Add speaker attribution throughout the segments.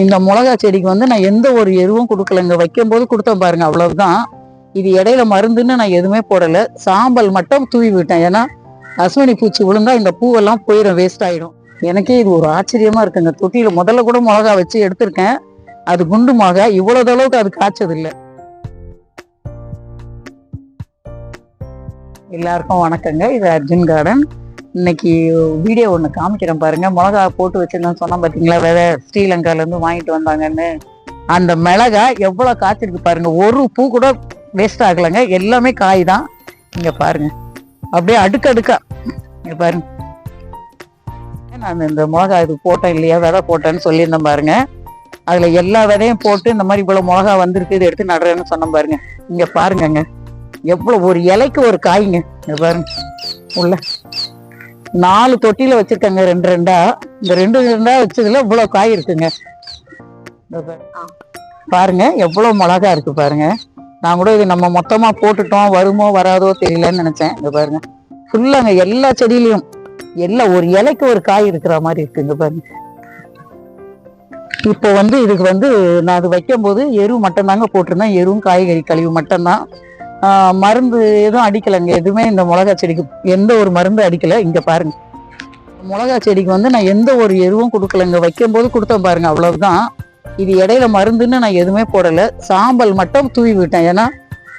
Speaker 1: இந்த மிளகா செடிக்கு வந்து நான் எந்த ஒரு எருவும் கொடுக்கலங்க. வைக்கும் போது கொடுத்தேன் பாருங்க, அவ்வளவுதான். இது இடையில மருந்துன்னு நான் எதுவுமே போடல. சாம்பல் மட்டும் தூவி விட்டேன். ஏன்னா அஸ்வினி பூச்சி விழுந்தா இந்த பூவெல்லாம் போயிடும், வேஸ்ட் ஆயிடும். எனக்கே இது ஒரு ஆச்சரியமா இருக்குங்க. தொட்டியில முதல்ல கூட மிளகா வச்சு எடுத்திருக்கேன். அது குண்டு மிளகா, இவ்வளவு அளவுக்கு அது காய்ச்சது இல்லை. எல்லாருக்கும் வணக்கங்க. இது அர்ஜுன் கார்டன். இன்னைக்கு வீடியோ ஒன்று காமிக்கிறேன் பாருங்க. மிளகா போட்டு வச்சிருந்தேன் சொன்னா பார்த்தீங்களா, விதை ஸ்ரீலங்கால இருந்து வாங்கிட்டு வந்தாங்கன்னு. அந்த மிளகா எவ்வளவு காய்ச்சிருக்கு பாருங்க. ஒரு பூ கூட வேஸ்ட் ஆகலைங்க. எல்லாமே காய் தான். இங்க பாருங்க, அப்படியே அடுக்கடுக்கா. இங்க பாருங்க, நான் இந்த மிளகா இது போட்டேன் இல்லையா, விதை போட்டேன்னு சொல்லியிருந்தேன் பாருங்க. அதுல எல்லா விதையும் போட்டு இந்த மாதிரி இவ்வளவு மிளகா வந்திருக்கு, இதை எடுத்து நடுறேன்னு சொன்னேன் பாருங்க. இங்க பாருங்கங்க, எவ்வளவு ஒரு இலைக்கு ஒரு காய்ங்க. இங்க பாருங்க, உள்ள 4 தொட்டியில வச்சிருக்காங்க, 2 இந்த 2 வச்சதுல இவ்வளவு காய் இருக்குங்க. பாருங்க எவ்வளவு மிளகா இருக்கு பாருங்க. நான் கூட இது நம்ம மொத்தமா போட்டுட்டோம், வருமோ வராதோ தெரியலன்னு நினைச்சேன். இங்க பாருங்க, ஃபுல்லாங்க எல்லா செடியிலையும் எல்லாம் ஒரு இலைக்கு ஒரு காய் இருக்கிற மாதிரி இருக்குங்க பாருங்க. இப்போ வந்து இதுக்கு வந்து நான் அது வைக்கும் போது எரு மட்டும் தாங்க போட்டிருந்தேன். எருவும் காய்கறி கழிவு மட்டும்தான். மருந்து எதுவும் அடிக்கலைங்க. எதுவுமே இந்த மிளகா செடிக்கு எந்த ஒரு மருந்து அடிக்கல. இங்க பாருங்க, மிளகா செடிக்கு வந்து நான் எந்த ஒரு எருவும் கொடுக்கலங்க. வைக்கும் போது கொடுத்தேன் பாருங்க, அவ்வளவுதான். இது இடையில மருந்துன்னு நான் எதுவுமே போடல. சாம்பல் மட்டும் தூவி விட்டேன். ஏன்னா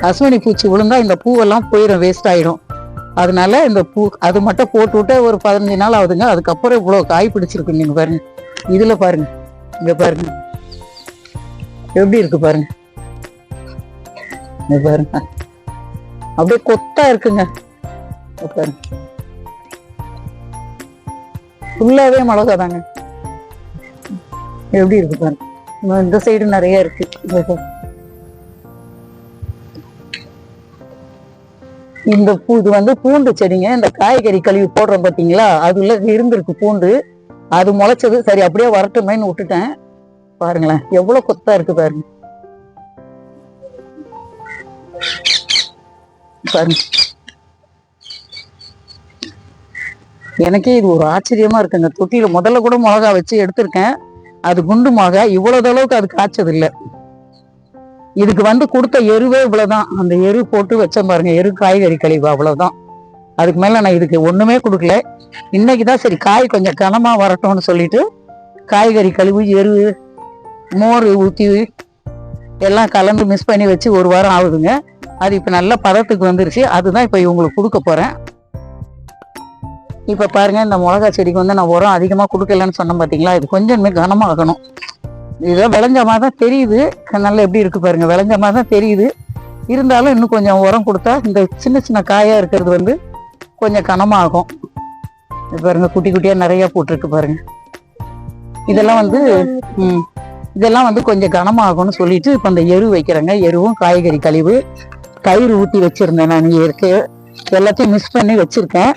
Speaker 1: அஸ்வினி பூச்சி விழுந்தா இந்த பூவெல்லாம் போயிடும், வேஸ்ட் ஆயிடும். அதனால இந்த பூ அது மட்டும் போட்டு விட்டு ஒரு 15 நாள் ஆகுதுங்க. அதுக்கப்புறம் இவ்வளவு காய் பிடிச்சிருக்கு. நீங்க பாருங்க, இதுல பாருங்க, இங்க பாருங்க எப்படி இருக்கு பாருங்க. இங்க பாருங்க, அப்படியே கொத்தா இருக்குங்க. பாருங்க, ஃபுல்லாவே மிளகா தாங்க. எப்படி இருக்கு பாருங்க. இந்த சைடு நிறைய இருக்கு. இந்த பூ இது வந்து பூண்டு செடிங்க. இந்த காய்கறி கழுவி போடுறோம் பாத்தீங்களா, அதுல இருந்திருக்கு பூண்டு. அது முளைச்சது. சரி அப்படியே வரட்டுமேன்னு விட்டுட்டேன். பாருங்களேன் எவ்வளவு கொத்தா இருக்கு பாருங்க. பாருங்க, எனக்கே இது ஒரு ஆச்சரியமா இருக்குங்க. தொட்டியில முதல்ல கூட மிளகா வச்சு எடுத்திருக்கேன். அது குண்டு மிளகா, இவ்வளவு அளவுக்கு அது காய்ச்சது இல்லை. இதுக்கு வந்து கொடுத்த எருவே இவ்வளவுதான். அந்த எரு போட்டு வச்சேன் பாருங்க, எரு காய்கறி கழிவு, அவ்வளவுதான். அதுக்கு மேல நான் இதுக்கு ஒண்ணுமே கொடுக்கல. இன்னைக்குதான் சரி காய் கொஞ்சம் கனமா வரட்டும்னு சொல்லிட்டு காய்கறி கழிவு, எரு, மோர் ஊத்தி எல்லாம் கலந்து மிக்ஸ் பண்ணி வச்சு 1 வாரம் ஆகுதுங்க. அது இப்ப நல்ல பதத்துக்கு வந்துருச்சு. அதுதான் இப்ப இவங்களுக்கு கொடுக்க போறேன். இப்ப பாருங்க, இந்த மிளகா செடிக்கு வந்து நான் உரம் அதிகமா கொடுக்கலன்னு சொன்னேன் பாத்தீங்களா. இது கொஞ்சம் கனமாகணும். இதெல்லாம் விளைஞ்ச மாதிரி தான் தெரியுது. நல்லா எப்படி இருக்கு பாருங்க, விளைஞ்ச மாதிரி தான் தெரியுது. இருந்தாலும் இன்னும் கொஞ்சம் உரம் கொடுத்தா இந்த சின்ன சின்ன காயா இருக்கிறது வந்து கொஞ்சம் கனமாகும். பாருங்க, குட்டி குட்டியா நிறைய போட்டிருக்கு பாருங்க. இதெல்லாம் வந்து இதெல்லாம் வந்து கொஞ்சம் கனமாகும்னு சொல்லிட்டு இப்ப இந்த எரு வைக்கிறேங்க. எருவும் காய்கறி கழிவு, தயிர் ஊற்றி வச்சிருந்தேன். நான் இருக்கு எல்லாத்தையும் மிக்ஸ் பண்ணி வச்சிருக்கேன்.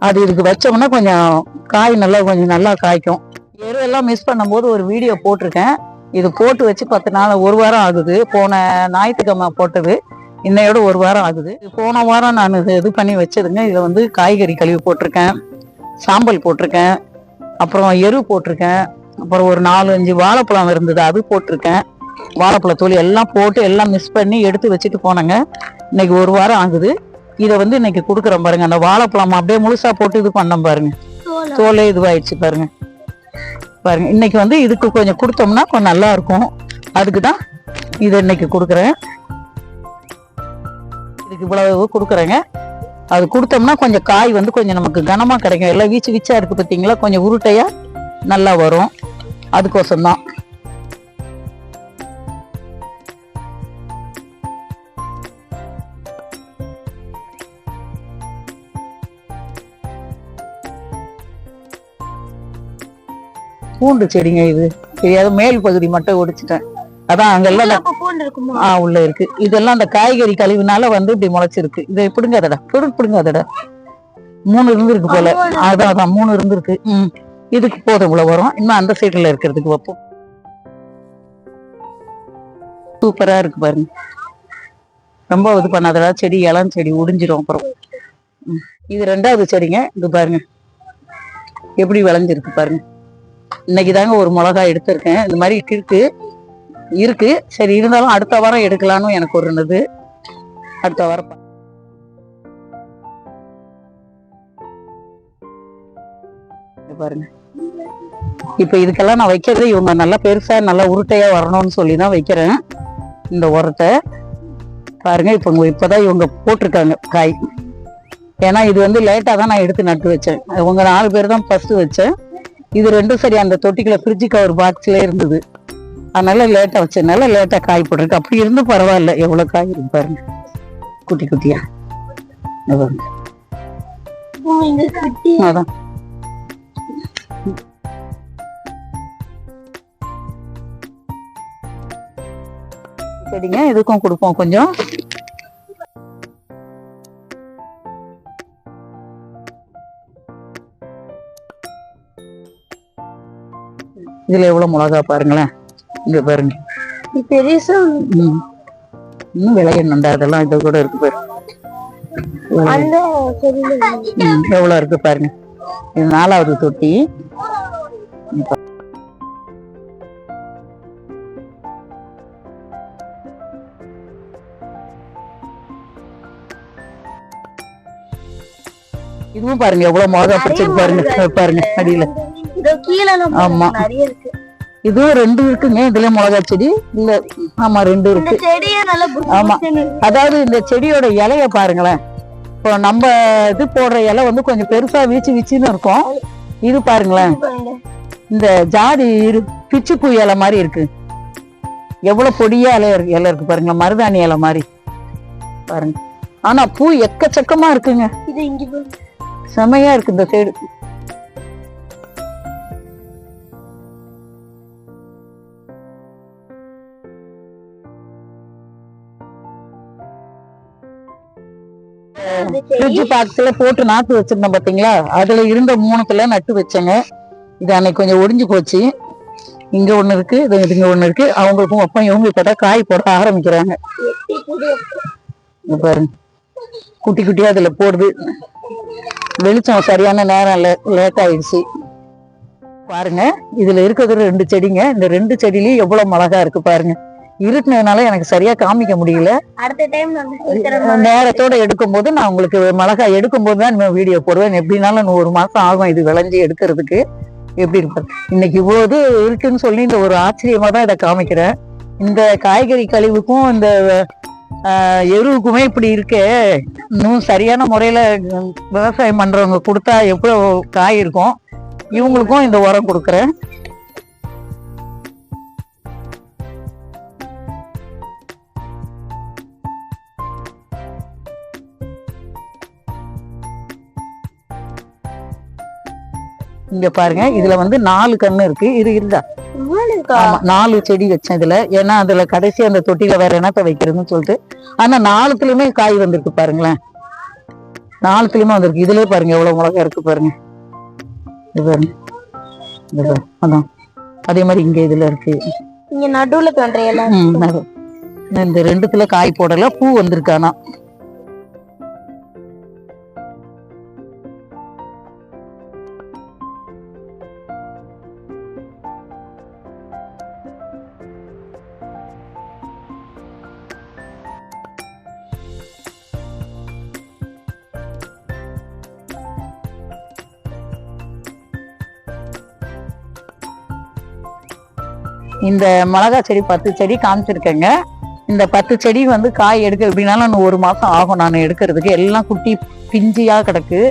Speaker 1: அது இதுக்கு வச்சோம்னா கொஞ்சம் காய் கொஞ்சம் நல்லா காய்க்கும். எரு எல்லாம் மிக்ஸ் பண்ணும் போது ஒரு வீடியோ போட்டிருக்கேன். இது போட்டு வச்சு 10 நாள் 1 வாரம் ஆகுது. போன ஞாயிற்றுக்கிழமை போட்டது, இன்னையோட 1 வாரம் ஆகுது. போன வாரம் நான் இது பண்ணி வச்சதுங்க. இதுல வந்து காய்கறி கழிவு போட்டிருக்கேன், சாம்பல் போட்டிருக்கேன், அப்புறம் எரு போட்டிருக்கேன், அப்புறம் ஒரு 4-5 வாழைப்பழம் இருந்தது அது போட்டிருக்கேன். வாழைப்பழத்தோல் எல்லாம் போட்டு எல்லாம் மிக்ஸ் பண்ணி எடுத்து வச்சுட்டு போனேங்க. இன்னைக்கு 1 வாரம் ஆகுது. இதை வந்து இன்னைக்கு கொடுக்குறேன் பாருங்க. அந்த வாழைப்பழம் அப்படியே முழுசா போட்டு இது பண்ணோம் பாருங்க, தோலே இதுவாயிடுச்சு பாருங்க. பாருங்க, இன்னைக்கு வந்து இதுக்கு கொஞ்சம் கொடுத்தோம்னா கொஞ்சம் நல்லா இருக்கும். அதுக்குதான் இதை இன்னைக்கு கொடுக்குறேன். இதுக்கு இவ்வளவு கொடுக்குறேங்க. அது கொடுத்தோம்னா கொஞ்சம் காய் வந்து கொஞ்சம் நமக்கு கனமா கிடைக்கும். எல்லாம் வீச்சு வீச்சா இருக்கு பார்த்தீங்களா, கொஞ்சம் உருட்டையா நல்லா வரும். அதுக்கோசம்தான். பூண்டு செடிங்க. இது தெரியாத மேல் பகுதி மட்டும் ஒடிச்சிட்டேன். அதான் அங்கெல்லாம் உள்ள இருக்கு. இதெல்லாம் அந்த காய்கறி கழிவுனால வந்து இப்படி முளைச்சிருக்கு. இதை பிடுங்க அதடா, பிடுங்க அதடா. 3 இருந்திருக்கு போல. அதான் 3 இருந்திருக்கு. இதுக்கு போதும் இவ்வளவு வரும். இன்னும் அந்த சைடுல இருக்கிறதுக்கு வைப்போம். சூப்பரா இருக்கு பாருங்க. ரொம்ப இது பண்ணாதடா, செடி இளம் செடி உடிஞ்சிரும் அப்புறம். இது 2வது செடிங்க. இது பாருங்க எப்படி விளைஞ்சிருக்கு பாருங்க. இன்னைக்கு தாங்க ஒரு மிளகாய் எடுத்திருக்கேன். இந்த மாதிரி இருக்கு. சரி, இருந்தாலும் அடுத்த வாரம் எடுக்கலான்னு எனக்கு ஒரு இருந்தது. அடுத்த வாரம் பாருங்க. இப்ப இதுக்கெல்லாம் நான் வைக்கிறது இவங்க நல்லா பெருசா நல்லா உருட்டையா வரணும்னு சொல்லிதான் வைக்கிறேன். இந்த உரத்தை பாருங்க. இப்பதான் இவங்க போட்டிருக்காங்க காய். ஏன்னா இது வந்து லேட்டா தான் நான் எடுத்து நட்டு வச்சேன். உங்க 4 பேர் தான் ஃபர்ஸ்ட் வச்சேன். இது ரெண்டும் சரி அந்த தொட்டிக்குள்ள ஃப்ரிட்ஜ் கவர் பாக்ஸ்ல இருந்தது. அதனால லேட்டா வச்சதுனால லேட்டா காய் போட்டிருக்கு. அப்படி இருந்து பரவாயில்ல. எவ்வளவு காய் இருக்கு பாருங்க, குட்டி குட்டியா. அதான் சரிங்க. இதுக்கும் கொடுப்போம் கொஞ்சம். இதுல எவ்வளவு மிளகா பாருங்களேன். இங்க பாருங்க பெருசா. இன்னும் விளையணுண்டா அதெல்லாம். இது கூட இருக்கு பாருங்க. எவ்வளவு இருக்கு பாருங்க. இது 4வது தொட்டி. இதுவும் பாருங்க எவ்வளவு மிளகா பிடிச்சிருக்கு பாருங்க. பாருங்க அடியில. ஆமா, இதுவும் 2 இருக்குங்க. இதுல மிளகா செடி இல்ல. ஆமா, 2 இருக்கு. ஆமா, அதாவது இந்த செடியோட இலைய பாருங்களேன். இப்போ நம்ம இது போடுற இலை வந்து கொஞ்சம் பெருசா வீச்சுன்னு இருக்கும். இது பாருங்களேன், இந்த ஜாதி பிச்சுப்பூ இலை மாதிரி இருக்கு. எவ்வளவு பொடியா இலை இருக்கு பாருங்களேன். மருதாணி இலை மாதிரி பாருங்க. ஆனா பூ எக்கச்சக்கமா இருக்குங்க. செமையா இருக்கு இந்த சைடு. ஃப்ரிட்ஜ் பாக்ஸ்ல போட்டு நாட்டு வச்சிருந்தேன் பாத்தீங்களா, அதுல இருந்த 3த்துல நட்டு வச்சேங்க. இது அன்னைக்கு கொஞ்சம் ஒடிஞ்சு போச்சு. இங்க ஒண்ணு இருக்கு, இதுங்க ஒண்ணு இருக்கு. அவங்களுக்கும் வைப்போம். இவங்க இப்பதான் காய் போட ஆரம்பிக்கிறாங்க. பாருங்க குட்டி குட்டியா அதுல போடுது. வெளிச்சம் சரியான நேரம் லேட் ஆயிடுச்சு. பாருங்க இதுல இருக்கிறது 2 செடிங்க. இந்த 2 செடியிலயும் எவ்வளவு மிளகா இருக்கு பாருங்க. இருட்டுனதுனால எனக்கு சரியா காமிக்க முடியல. நேரத்தோட எடுக்கும் போது நான் உங்களுக்கு மிளகாய் எடுக்கும் போதுதான் வீடியோ போடுவேன். எப்படின்னாலும் 1 மாசம் ஆகும் இது விளைஞ்சி எடுக்கிறதுக்கு. எப்படி இருப்பாரு இன்னைக்கு இவ்வளவு இருக்குன்னு சொல்லி இந்த ஒரு ஆச்சரியமா தான் இதை காமிக்கிறேன். இந்த காய்கறி கழிவுக்கும் இந்த எருவுக்குமே இப்படி இருக்கு. இன்னும் சரியான முறையில விவசாயம் பண்றவங்க கொடுத்தா எவ்வளவு காய் இருக்கும். இவங்களுக்கும் இந்த உரம் கொடுக்குறேன். இங்க பாருங்க, இதுல வந்து 4 கண்ணு இருக்கு. இது இருந்தா 4 செடி வச்சேன் இதுல. ஏன்னா அதுல கடைசி அந்த தொட்டில வேற என்னத்த வைக்கிறதுன்னு சொல்லிட்டு. ஆனா 4த்துலயுமே காய் வந்திருக்கு பாருங்களேன். 4த்துலயுமே வந்திருக்கு. இதுலயே பாருங்க எவ்வளவு மிளகா இருக்கு பாருங்க. இது பாருங்க. அதான் அதே மாதிரி இங்க இதுல இருக்கு.
Speaker 2: இங்க நடுவுல தோன்றையல.
Speaker 1: இந்த 2த்துல காய் போடல, பூ வந்திருக்கு. ஆனா இந்த மிளகா செடி 10 செடி காமிச்சிருக்கேங்க. இந்த 10 செடி வந்து காய் எடுக்க எப்படின்னாலும் இன்னும் 1 மாசம் ஆகும் நான் எடுக்கிறதுக்கு. எல்லாம் குட்டி பிஞ்சியா கிடக்கு.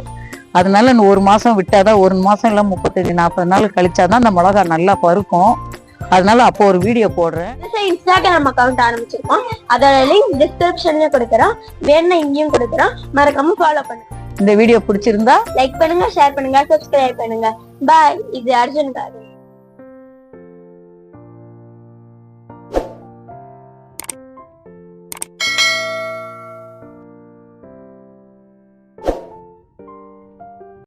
Speaker 1: அதனால இன்னும் 1 மாசம் விட்டாதான், 1 மாசம் இல்லை 35-40 நாள் கழிச்சாதான் அந்த மிளகா நல்லா பருக்கும். அதனால அப்போ ஒரு வீடியோ போடுறேன்.
Speaker 2: இன்ஸ்டாகிராம் அக்கௌண்ட் ஆரம்பிச்சிருக்கோம். அதோட லிங்க் டிஸ்கிரிப்ஷன்ல கொடுக்குறோம். வேணா இங்கேயும் கொடுக்குறோம். மறக்காம ஃபாலோ பண்ணுங்க.
Speaker 1: இந்த வீடியோ பிடிச்சிருந்தா
Speaker 2: லைக் பண்ணுங்க, ஷேர் பண்ணுங்க, சப்ஸ்கிரைப் பண்ணுங்க. பாய். இது அர்ஜுன் கார்டு.